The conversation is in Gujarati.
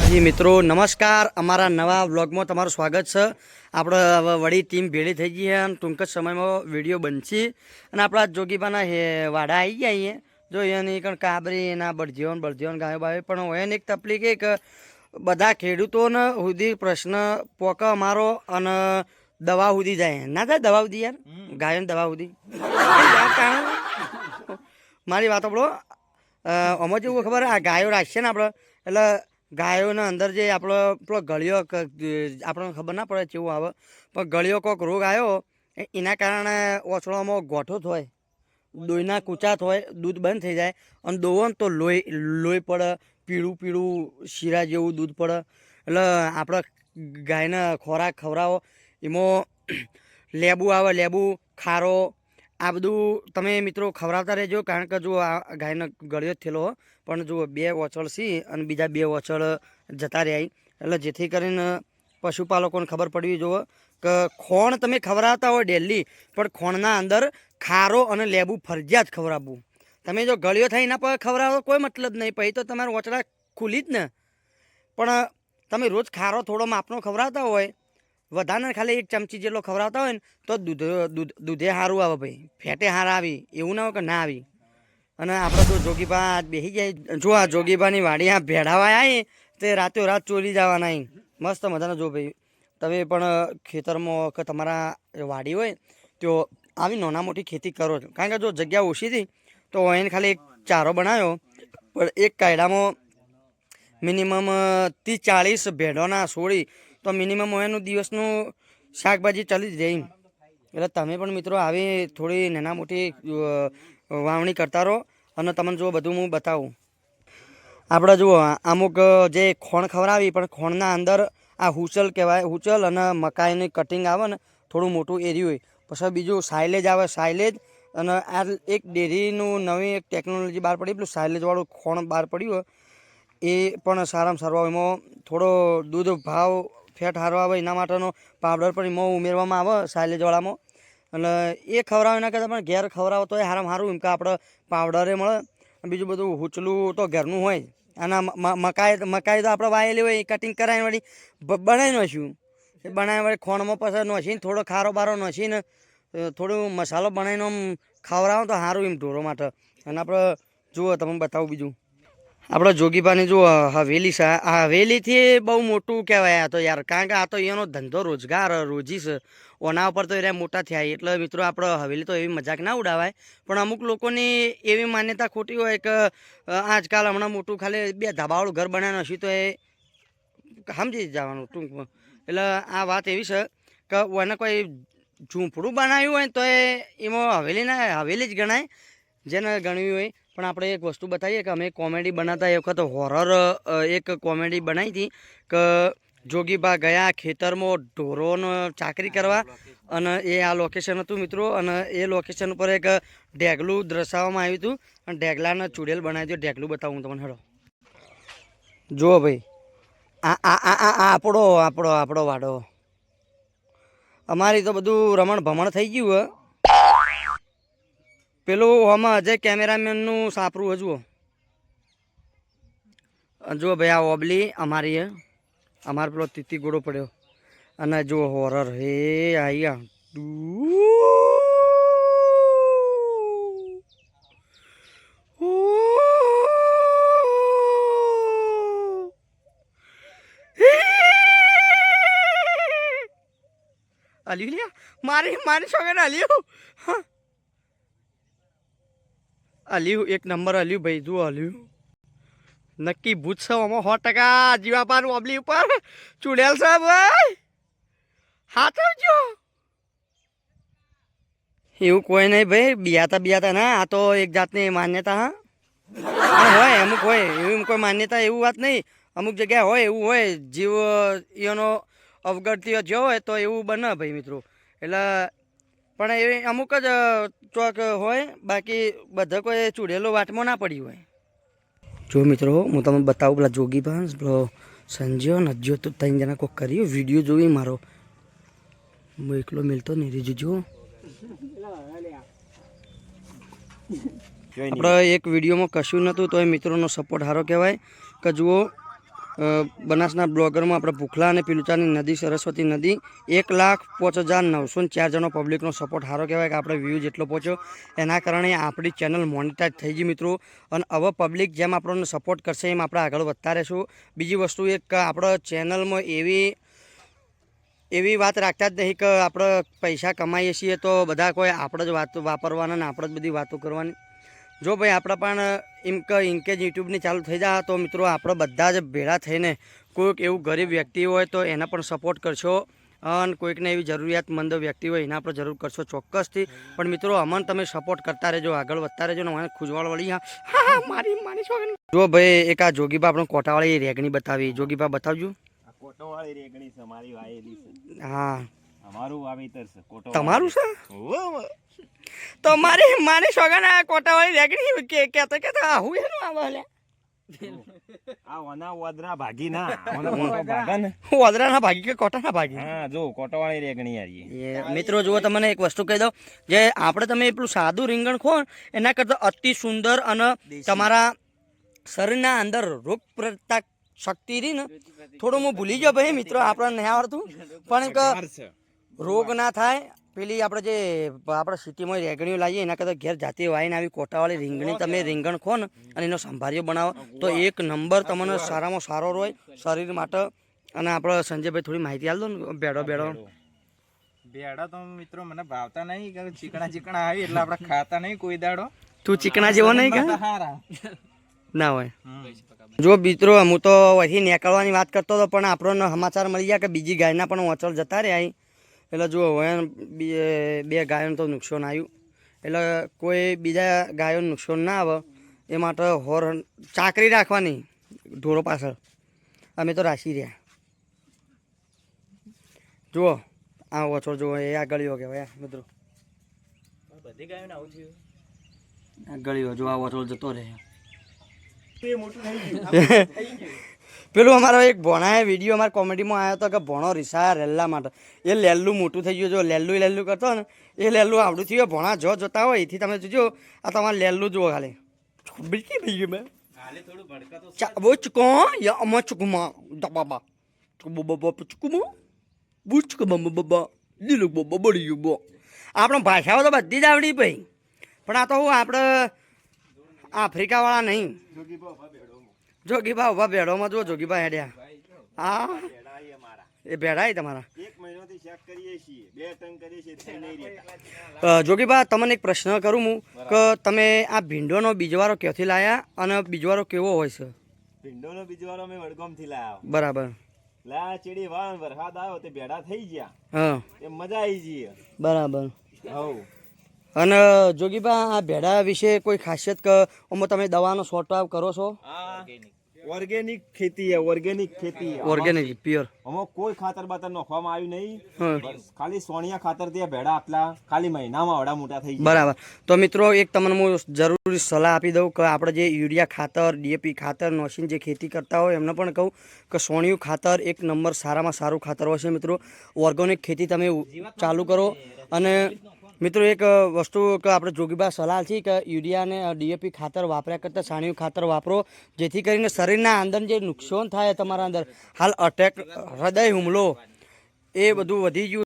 જી મિત્રો નમસ્કાર, અમારા નવા વ્લોગમાં તમારું સ્વાગત છે। આપણે હવે વળી ટીમ ભેળી થઈ ગઈ અને ટૂંક જ સમયમાં વિડીયો બનશે અને આપણા જોગીબાના વાડા આવી ગયા અહીંયા। જો એની કણ કાબરી એના બળજીવન ગાયો બાયો પણ હોય ને એક તકલીફ એ કે બધા ખેડૂતોને સુધી પ્રશ્ન પોક અમારો અને દવા સુધી જાય ના થાય દવા સુધી યાર ગાયોને દવા સુધી મારી વાતો આપણો આમાં જેવું ખબર આ ગાયો રાખશે ને આપણે એટલે ગાયોના અંદર જે આપણો પેલો ગળિયો આપણને ખબર ના પડે કેવું આવે પણ ગળિયો કોઈક રોગ આવ્યો એના કારણે ઓછળામાં ગોઠો થાય, દોઈના કૂચા હોય, દૂધ બંધ થઈ જાય અને દોવો ને તો લોહી પડે, પીળું શીરા જેવું દૂધ પડે। એટલે આપણે ગાયને ખોરાક ખવડાવો એમાં લેબુ આવે, લેબુ ખારો આ બધું તમે મિત્રો ખવડાવતા રહેજો। કારણ કે જો આ ગાયનો ગળિયો જ થયેલો પણ જુઓ 2 ઓચળ છે અને બીજા 2 ઓચળ જતા રહ્યા એટલે જેથી કરીને પશુપાલકોને ખબર પડવી જુઓ કે ખોણ તમે ખવડાવતા હોય ડેલી પણ ખોણના અંદર ખારો અને લેબુ ફરજિયાત ખવડાવવું। તમે જો ગળિયો થઈ ના પર ખવડાવો કોઈ મતલબ નહીં, પછી તો તમારા ઓચડા ખુલી જ ને। પણ તમે રોજ ખારો થોડો માપનો ખવડાવતા હોય, વધારે ખાલી 1 ચમચી જેટલો ખવડાવતા હોય ને તો દૂધે સારું આવે ભાઈ, ફેટે સારા આવી, એવું ના હોય કે ના આવી। અને આપણે તો જોગીબા બેસી જાય, જો આ જોગીબાની વાડી આ ભેડાવા આવી તે રાતો રાત ચોરી જવાના અહીં મસ્ત મજાના। જો ભાઈ તમે પણ ખેતરમાં કે તમારા વાડી હોય તો આવી નાના મોટી ખેતી કરો છો, કારણ કે જો જગ્યા ઓછી હતી તો એને ખાલી એક ચારો બનાવ્યો પણ એક કાયડામાં મિનિમમ 30-40 ભેડોના છોડી તો મિનિમમ એનું દિવસનું શાકભાજી ચાલી જ રહી। એટલે તમે પણ મિત્રો આવી થોડી નાના મોટી વાવણી કરતા રહો અને તમને જો બધું હું બતાવું। આપણે જુઓ અમુક જે ખોણ ખવડાવી પણ ખોણના અંદર આ હુચલ કહેવાય, હુચલ અને મકાઈની કટિંગ આવે ને થોડું મોટું એરિયું હોય, પછી બીજું સાયલેજ આવે, સાયલેજ અને આ એક ડેરીનું નવી એક ટેકનોલોજી બહાર પડી, પેલું સાયલેજવાળું ખોણ બહાર પડ્યું હોય એ પણ સારામાં સારું આવે। એમાં થોડો દૂધ ભાવ ફેટ સારો આવે એના માટેનો પાવડર પણ એમાં ઉમેરવામાં આવે સાયલેજવાળામાં અને એ ખવડાવે એના કરતાં પણ ઘેર ખવડાવો તો એ સારામાં સારું, એમ કે આપણે પાવડરે મળે, બીજું બધું હુચલું તો ઘરનું હોય અને મકાઈ તો આપણે વાયેલી હોય કટિંગ કરાવીને વળી બનાવી નાખ્યું, એ બનાવી વળી ખોણમાં પછી નાખીને થોડો ખારો બારો નાખીને થોડું મસાલો બનાવીને આમ ખવડાવો તો સારું એમ ઢોરો માટે। અને આપણે જુઓ તમને બતાવું બીજું આપણે જોગીબાની જુઓ હવેલી છે, આ હવેલીથી બહુ મોટું કહેવાય આ તો યાર, કારણ કે આ તો એનો ધંધો રોજગાર રોજી છે, ઓના ઉપર તો એ મોટા થયા। એટલે મિત્રો આપણે હવેલી તો એવી મજાક ના ઉડાવાય પણ અમુક લોકોની એવી માન્યતા ખોટી હોય કે આજકાલ હમણાં મોટું ખાલી 2 ધાબાવાળું ઘર બનાવ્યું હશે તો એ સમજી જવાનું ટૂંકમાં। એટલે આ વાત એવી છે કે એને કોઈ ઝૂંપડું બનાવ્યું હોય તો એમાં હવેલી જ ગણાય જેને ગણવી હોય। પણ આપણે એક વસ્તુ બતાવીએ કે અમે કોમેડી બનાવતા એ વખત હોરર એક કોમેડી બનાવી હતી કે જોગીબા ગયા ખેતરમાં ઢોરોનો ચાકરી કરવા અને એ આ લોકેશન હતું મિત્રો, અને એ લોકેશન ઉપર એક ઢેગલું દર્શાવવામાં આવ્યું હતું અને ઢેગલાને ચૂડેલ બનાવી દો। ઢેગલું બતાવું તમને હેડો, જુઓ ભાઈ આ આપણો વાડો, અમારી તો બધું રમણ ભમણ થઈ ગયું હે। પેલું આમાં અજય કેમેરામેનનું સાપરું જુઓ, જુઓ ભાઈ આ ઓબલી અમારી હે, અમારે પેલો તીતી ગોળો પડ્યો અને જુઓ હોરર હે આયા અલ્યું લ્યા મારી છોકરાને અલ્યું, હા અલ્યું એક નંબર અલ્યું ભાઈ, જુઓ અલ્યું નક્કી ભૂત છે આમાં 100% જીવાપાન ઓબલી ઉપર ચૂડેલ છે ભાઈ, હાથવજો। એવું કોઈ નહીં ભાઈ, બિયાતા ના, આ તો એક જાતની માન્યતા હા હોય, અમુક હોય એવું કોઈ માન્યતા એવું વાત નહીં, અમુક જગ્યાએ હોય એવું હોય, જીવ એનો અવગડતીઓ જો હોય તો એવું બને ભાઈ મિત્રો। એટલે પણ એ અમુક જ ચોક હોય, બાકી બધા કોઈ ચૂડેલો વાટમાં ના પડી હોય। જો મિત્રો હું તમને બતાવું પેલા જોગીબા પેલો સંજ્યો નજ્યો તો 3 જણા કોઈક કર્યું વિડીયો જોઈ મારો, હું એકલો મિલતો નહીં રીજુ જુઓ। આપણે એક વિડીયોમાં કશું નહોતું તો એ મિત્રોનો સપોર્ટ સારો કહેવાય કે જુઓ બનાસના બ્લોગરમાં આપણે ભૂખલા અને પિલુચાની નદી સરસ્વતી નદી 1,05,904 જણો પબ્લિકનો સપોર્ટ સારો કહેવાય કે આપણે વ્યૂ જેટલો પહોંચ્યો એના કારણે આપણી ચેનલ મોનિટાઈઝ થઈ ગઈ મિત્રો. અને હવે પબ્લિક જેમ આપણને સપોર્ટ કરશે એમ આપણે આગળ વધતા રહીશું. બીજી વસ્તુ એક કે આપણા ચેનલમાં એવી વાત રાખતા જ નહીં કે આપણે પૈસા કમાઈએ છીએ તો બધા કોઈ આપણે જ વાતો વાપરવાના ને આપણે જ બધી વાતો કરવાની. જો ભાઈ આપણે પણ ઇનકેજ યુટ્યુબની ચાલુ થઈ જાય તો મિત્રો આપણે બધા જ ભેળા થઈને કોઈક એવું ગરીબ વ્યક્તિ હોય તો એને પણ સપોર્ટ કરશો અને કોઈકને એવી જરૂરિયાતમંદ વ્યક્તિ હોય એના પર જરૂર કરશો ચોક્કસથી. પણ મિત્રો અમને તમે સપોર્ટ કરતા રહેજો, આગળ વધતા રહેજો ને મને ખુજવાળ વળી હા મારી જો ભાઈ એક આ જોગીબા આપણે કોટાવાળી રેગણી બતાવી. જોગીબા બતાવજો. કોટોવાળી રેગણી છે મારી વાયેલી છે. હા અમારું વાવેતર છે કોટો. તમારું છે? તો મારી સોગાના કોટાવાળી રેગણી કેતા હું એનું આવે આ ઓના ઓદરા ભાગી ના ઓના કોટો ભાગા ને ઓદરાના ભાગી કે કોટાના ભાગી. હા જો કોટોવાળી રેગણી આરી મિત્રો જુઓ તમને એક વસ્તુ કહી દઉં જે આપણે તમે એટલું સાદું રીંગણ ખો એના કરતાં અતિ સુંદર અને તમારા શરીરના અંદર રોગ પ્રતિકારક શક્તિ રહી ને થોડું હું ભૂલી ગયો ભાઈ મિત્રો આપણને નહીં આવડતું પણ કે રોગ ના થાય પેલી આપણે જે આપણે સિટીમાં રેગણીઓ લાવીએ એના કરતાં ઘેર જાતે વાઈને આવી કોટાવાળી રીંગણી તમે રીંગણ ખો ને અને એનો સંભાર્યો બનાવો તો એક નંબર તમને સારામાં સારો રહે શરીર માટે. અને આપણે સંજયભાઈ થોડી માહિતી આપી દો ને બેડો બેડા તો મિત્રો મને ભાવતા નહીં કે ચીકણા આવી એટલે આપણે ખાતા નહીં કોઈ દાડો. તું ચીકણા જેવો નહીં કે ના હોય. જો મિત્રો હું તો અહીં નીકળવાની વાત કરતો હતો પણ આપણને સમાચાર મળી ગયા કે બીજી ગાયના પણ વચલ જતા રહ્યા. એટલે જુઓ હવે બે ગાયોને તો નુકસાન આવ્યું એટલે કોઈ બીજા ગાયોને નુકસાન ના આવે એ માટે હોર ચાકરી રાખવાની ઢોરો પાછળ અમે તો રાખી રહ્યા. જુઓ આ વચોળ જુઓ એ આ ગળીઓ કહેવાય મિત્રો. બધી ગાયોને આવું થયું. આ ગળીઓ જો આ વચોળ જતો રહે. પેલું અમારો એક ભોણાએ વિડીયો અમારા કોમેડીમાં આવ્યો હતો કે ભોણો રીસા રેલ્લા માટે એ લેલ્લું મોટું થઈ ગયું. જો લેલ્લું કરતો ને એ લેલ્લું આવડું થયું. ભોણા જો જોતા હોય એથી તમે જોજો આ તમારે લેલ્લું જુઓ ખાલી બીજી થઈ ગયું મેં ચૂકો અમો ચૂકુમાં બાબા ચૂકુમા બુચકુમા લીલું બાબા બળી ગયું બો. આપણે ભાષાઓ તો બધી જ આવડી ભાઈ પણ આ તો હું આપણે આફ્રિકાવાળા નહીં. જોગીબા ઉભા ભેડોમાં જુઓ જોગીબા હેડ્યા. હા એ ભેડા તમારા 1 મહિનાથી ચેક કરીએ છીએ 2 ટન કરીએ છીએ થઈ નહીં રહેતા. જોગીબા તમને એક પ્રશ્ન કરું હું કે તમે આ ભીંડોનો બીજવારો ક્યાંથી લાયા અને બીજવારો કેવો હોય છે? ભીંડોનો બીજવારો અમે વડગામથી લાવ્યા. બરાબર. લા ચેડી વાન વરસાદ આવ્યો તે ભેડા થઈ ગયા. હા એ મજા આવી ગઈ. બરાબર. હવ અને જોગીબા આ ભેડા વિશે કોઈ ખાસિયત કે આમાં તમે દવાનો છોટાવ કરો છો? ઓર્ગેનિક ખેતી છે. Organic pure. આમાં કોઈ ખાતર બાતર નાખવામાં આવ્યું નહીં. ખાલી સોનિયા ખાતર થી ભેડા આટલા ખાલી મહિનામાં આવડા મોટા થઈ ગયા. બરાબર. તો મિત્રો એક તમને હું જરૂરી સલાહ આપી દઉં કે આપણે જે યુરિયા ખાતર DAP ખાતર નોસીન જે ખેતી કરતા હોય એમને પણ કહું કે સોનિયું ખાતર એક નંબર સારામાં સારું ખાતર હોય છે મિત્રો. ઓર્ગેનિક ખેતી તમે ચાલુ કરો. અને મિત્રો એક વસ્તુ કે આપણે જોગીબા સલાહ છે કે યુરિયા અને DAP ખાતર વાપર્યા કરતાં છાણિયું ખાતર વાપરો જેથી કરીને શરીરના અંદર જે નુકસાન થાય તમારા અંદર હાલ અટેક હૃદય હુમલો એ બધું વધી ગયું.